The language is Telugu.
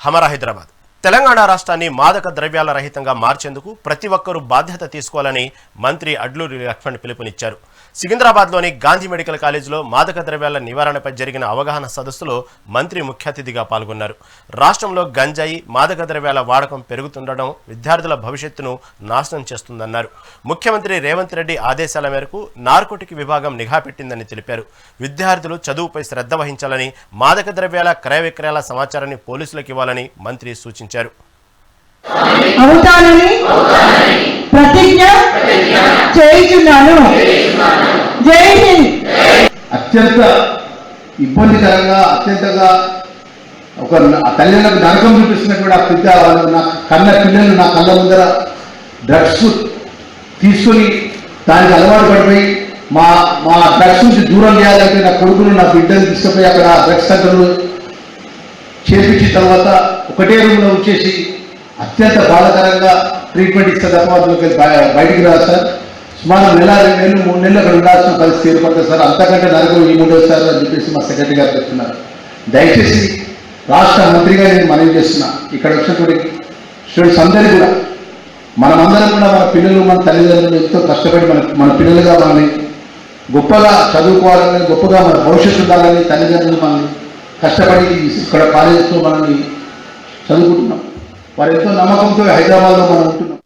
హమరా హైదరాబాద్. తెలంగాణ రాష్ట్రాన్ని మాదక ద్రవ్యాల రహితంగా మార్చేందుకు ప్రతి ఒక్కరూ బాధ్యత తీసుకోవాలని మంత్రి అడ్లూరి లక్ష్మణ్ పిలుపునిచ్చారు. సికింద్రాబాద్లోని గాంధీ మెడికల్ కాలేజీలో మాదక ద్రవ్యాల నివారణపై జరిగిన అవగాహన సదస్సులో మంత్రి ముఖ్య అతిథిగా పాల్గొన్నారు. రాష్ట్రంలో గంజాయి, మాదక ద్రవ్యాల వాడకం పెరుగుతుండడం విద్యార్థుల భవిష్యత్తును నాశనం చేస్తుందన్నారు. ముఖ్యమంత్రి రేవంత్ రెడ్డి ఆదేశాల మేరకు నార్కోటిక్ విభాగం నిఘా పెట్టిందని తెలిపారు. విద్యార్థులు చదువుపై శ్రద్ధ వహించాలని, మాదక ద్రవ్యాల క్రయ విక్రయాల సమాచారాన్ని పోలీసులకు ఇవ్వాలని మంత్రి సూచించారు. ప్రతిజ్ఞ చేయించున్నాను. జై హింద్. అత్యంత ఇబ్బందికరంగా అత్యంతగా ఒక తల్లిదండ్రులకు నరకం చూపిస్తున్నటువంటి ఆ పిల్ల నా కన్న పిల్లలు నా కళ్ళ ముందర డ్రగ్స్ తీసుకొని దానికి అలవాటు పడిపోయి మా మా డ్రగ్స్ నుంచి దూరం చేయాలంటే నా కొడుకును నా బిడ్డను తీసుకుపోయి అక్కడ డ్రగ్స్ సెంటర్లు చేర్పించిన తర్వాత ఒకటే రూమ్లో వచ్చేసి అత్యంత బాధాకరంగా ట్రీట్మెంట్ ఇస్తే తప్ప అందులోకి బయటికి రాదు సార్. సుమారు నెల 2 నెలలు 3 నెలలు అక్కడ ఉండాల్సిన పరిస్థితి ఏర్పడుతుంది సార్. అంతకంటే నరకం ఏముండదు సార్ అని చెప్పేసి మా సెక్రటరీ గారు చెప్తున్నారు. దయచేసి రాష్ట్ర మంత్రిగా నేను మనవి చేస్తున్నా, ఇక్కడ వచ్చినటువంటి స్టూడెంట్స్ అందరికీ కూడా మనమందరం కూడా మన పిల్లలు మన తల్లిదండ్రులు ఎంతో కష్టపడి మన పిల్లలుగా మనల్ని గొప్పగా చదువుకోవాలని, గొప్పగా మన భవిష్యత్తు ఉండాలని తల్లిదండ్రులు మనల్ని కష్టపడి ఇక్కడ కాలేజీలో మనల్ని చదువుకుంటున్నాం. వారు ఎంతో నమ్మకంతో హైదరాబాద్లో మనం ఉంటున్నాం.